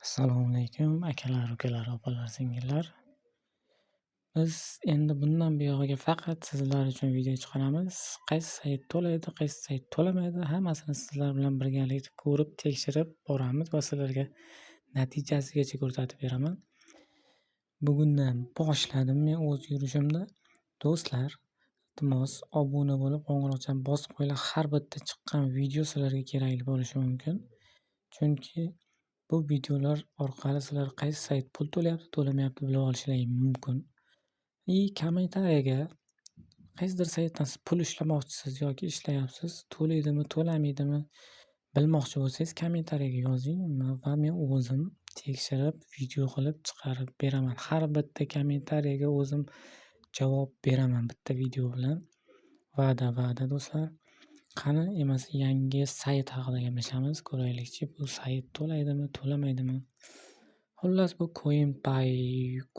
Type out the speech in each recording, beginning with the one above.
Assalomu alaykum akalar, ukalar, opalar, singillar. Biz endi bundan buyog'iga faqat sizlar uchun video chiqaramiz. Qaysi sayt to'laydi, qaysi sayt to'lamaydi, hammasini sizlar bilan birgalikda ko'rib, tekshirib boramiz va sizlarga natijasigacha ko'rsatib beraman. Bugundan boshladim men o'z yurishimda. Do'stlar, iltimos obuna bo'lib, qo'ng'iroqchani bosib qo'yinglar. Har bitta chiqqan video sizlarga kerakli bo'lishi mumkin. Chunki bu videolar orqali sizlar qaysi sayt pul to'layapti, to'lamayapti bilib olishlaring mumkin. Kommentariyaga qaysidir saytdan siz pul ishlamoqchisiz yoki ishlayapsiz, to'laydimi, to'lamaydimi bilmoqchi bo'lsangiz kommentariyaga yozing va men o'zim tekshirib, video qilib chiqarib beraman. Har bitta kommentariyaga o'zim javob beraman bitta video bilan. Va'da do'stlar. Qani emas yangi sayt haqida gaplashamiz. Ko'raylikchi bu sayt to'laydimi, to'lamaydimi? Xullas bu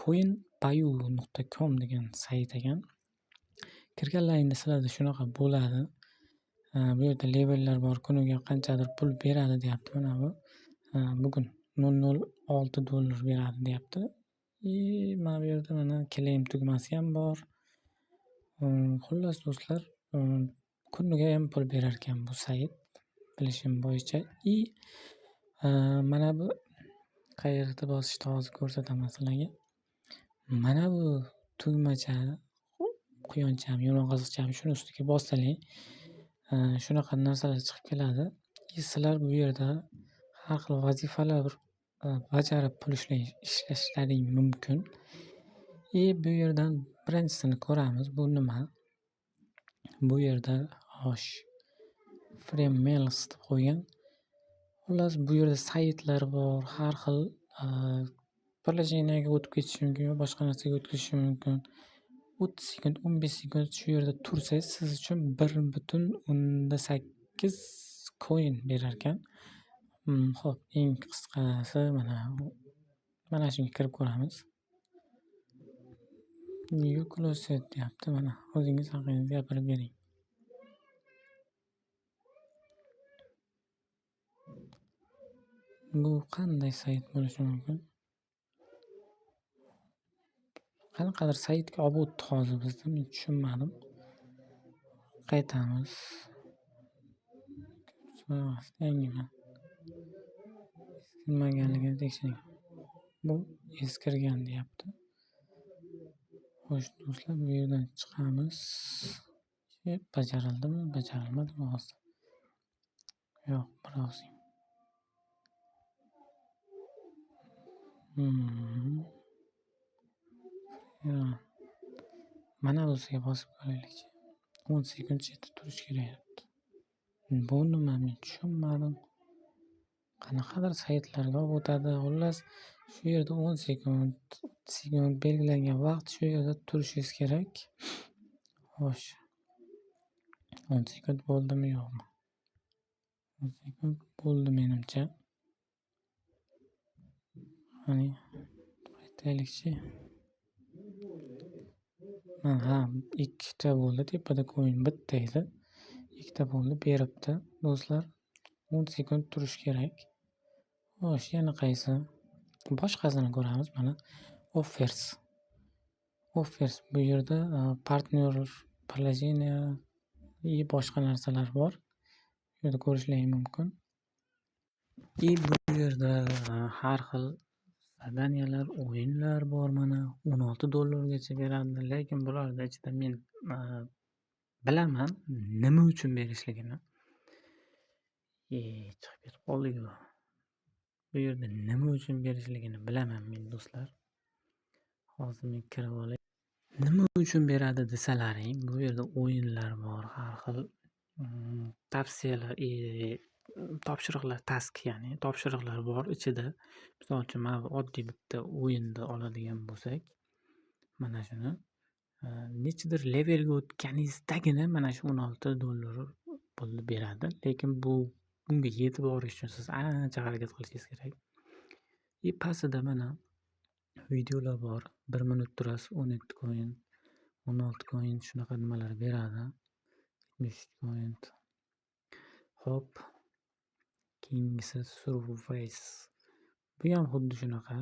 coinpayu.com degan sayt ekan. Kirganlaringda sizlarda shunaqa bo'ladi. Bu yerda levellar bor, kuniga qanchadir pul beradi deyapti. Mana bu bugun $0.06 beradi deyapti. Mana bu yerda mana claim tugmasi ham bor. Xullas do'stlar, kuniga ham pul berar ekan bu sayt bilishim bo'yicha. Mana bu qayerda bosishni hozir ko'rsataman sizlarga. Mana bu tugmacha, quyoncham, yumaloq qiziqcham shuni ustiga bossaling, shunaqa narsalar chiqib keladi. Sizlar bu yerda har xil vazifalar bajarib pul ishlashlaring mumkin. Bu yerdan birinchisini ko'ramiz. Bu nima? Bu yerda free mails deb qo'ygan. Xullas bu yerda saytlar bor, har xil приложениyaga o'tib ketish mumkin, boshqa narsaga o'tkazish mumkin. 30 sekund, 15 sekund shu yerda tursangiz siz uchun 1.8 coin berar ekan. Xo'p, eng qisqasi mana shunga kirib ko'ramiz. Uclosed deyapti. Mana o'zingiz haqingizda gapirib bering. Bu qanday sayt bo'lishi mumkin? Qanaqadir saytga olib o'tdi hozir bizni, men tushunmadim. Qaytamiz. Yangiman. Eskirmaganligini tekshiring. Bu eskirgan deyapti. Xo'sh do'stlar, bu yerdan chiqamiz. Bajarildimi, bajarilmadimi hozir? Yo'q, browsing. Mana busiga bosib ko'raylikchi. 10 sekund chetda turish kerak. Bu nima, men tushunmadim. Qanaqadir saytlarga olib o'tadi. Xullas, shu yerda 10 sekund, 30 sekund belgilangan vaqt shu yerda turishingiz kerak. Xo'sh. 10 sekund bo'ldimi, yo'qmi? 10 sekund bo'ldi menimcha. Qani, qaytaylikchi. Mana ikkita bo'ldi, tepada coin bitta edi. Ikkita bo'ldi, beribdi. Do'stlar, 10 sekund turish kerak. Xo'sh, yana qaysi? Boshqasini ko'ramiz. Mana offers. Bu yerda partner приложение boshqa narsalar bor. Bu yerda ko'rishlaring mumkin. Bu yerda har xil zadaniyalar, o'yinlar bor. Mana $16 gacha beradi, lekin bularda ichida men bilaman nima uchun berishligini. Chiqib ketib qoldi-ku. Bu yerda nima uchun berishligini bilaman men do'stlar. Hozir men kirib olay. Nima uchun beradi desalaring, bu yerda o'yinlar bor, har xil tavsiyalar, topshiriqlar, ya'ni topshiriqlar bor ichida. Misol uchun, mana bu oddiy bitta o'yinni oladigan bo'lsak, mana shuni nechidir levelga o'tganingizdagina mana shu $16 pulni beradi. Lekin bunga yetib borish uchun siz ancha harakat qilishingiz kerak. Pastida mana videolar bor. 1 minut turasiz, 17 coin, 16 coin shunaqa nimalar beradi. 73 coin. Xo'p. Keyingisi Surface. Buyam xuddi shunaqa.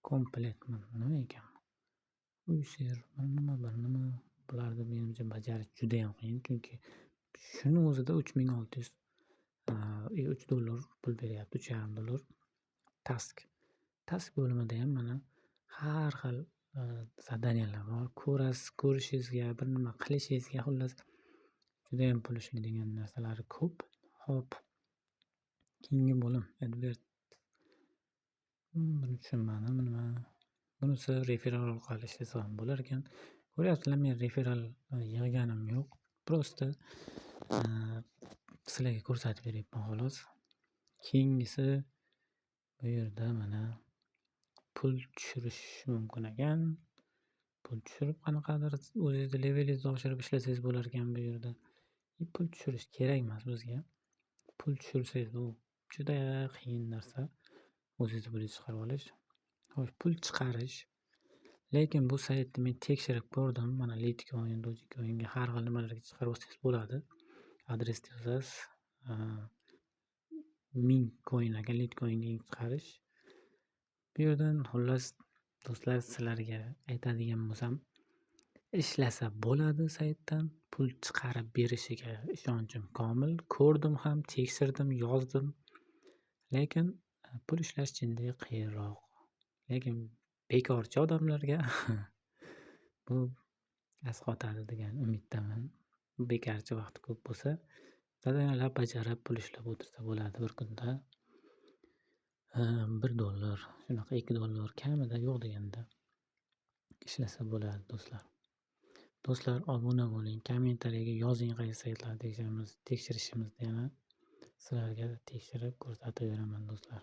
Komplektmi, nima ekan? Uysher, bir nima. Bularni menimcha bajarish judayam qiyin, chunki shuni o'zida $3600 $3 pul beryapti, $3,5 task. Task bo'limidayam mana har xil zadaniyalar bor. Ko'rishingizga, bir nima qilishingizga, xullas judayam pul ishlaydigan narsalari ko'p. Hop, keyingi bo'lim advert. Buni tushunmadim, nima? Bunisi referral orqali ishlasa ham bo'lar ekan. Ko'ryapsizlar, men referral yig'ganim yo'q. Prosta sizlarga ko'rsatib beryapman xolos. Keyingisi bu yerda mana pul tushirish mumkin ekan. Pul tushirib qanaqadir o'zingizni levelingizni oshirib ishlasangiz bo'lar ekan bu yerda. Pul tushirish kerak emas bizga. Pul tushirsangiz bu juda qiyin narsa. O'zingizni pulingizni chiqarib olish. Xo'sh, pul chiqarish. Lekin bu saytni men tekshirib ko'rdim. Mana Litecoin, Dogecoin'ga har xil nimalarga chiqarib olsangiz bo'ladi. Adresni yozasiz. Mint coinlarga, Litecoin'ga chiqarish. Bu yerdan xullas do'stlar, sizlarga aytadigan bo'lsam, ishlasa bo'ladi saytdan. Pul chiqarib berishiga ishonchim komil. Ko'rdim ham, tekshirdim, yozdim. Lekin pul ishlash chinday qiyinroq. Lekin bekorchi odamlarga bu asqotadi degan umiddaman. Bekorchi vaqti ko'p bo'lsa, zadaniyalar bajarib pul ishlab o'tirsa bo'ladi bir kunda. $1, shunaqa $2 kamida yo'q deganda ishlasa bo'ladi do'stlar. Do'stlar, obuna bo'ling, kommentariyaga yozing qaysi saytlarni tekshirishimizni yana sizlarga tekshirib ko'rsatib beraman do'stlar.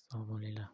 Sog' bo'linglar.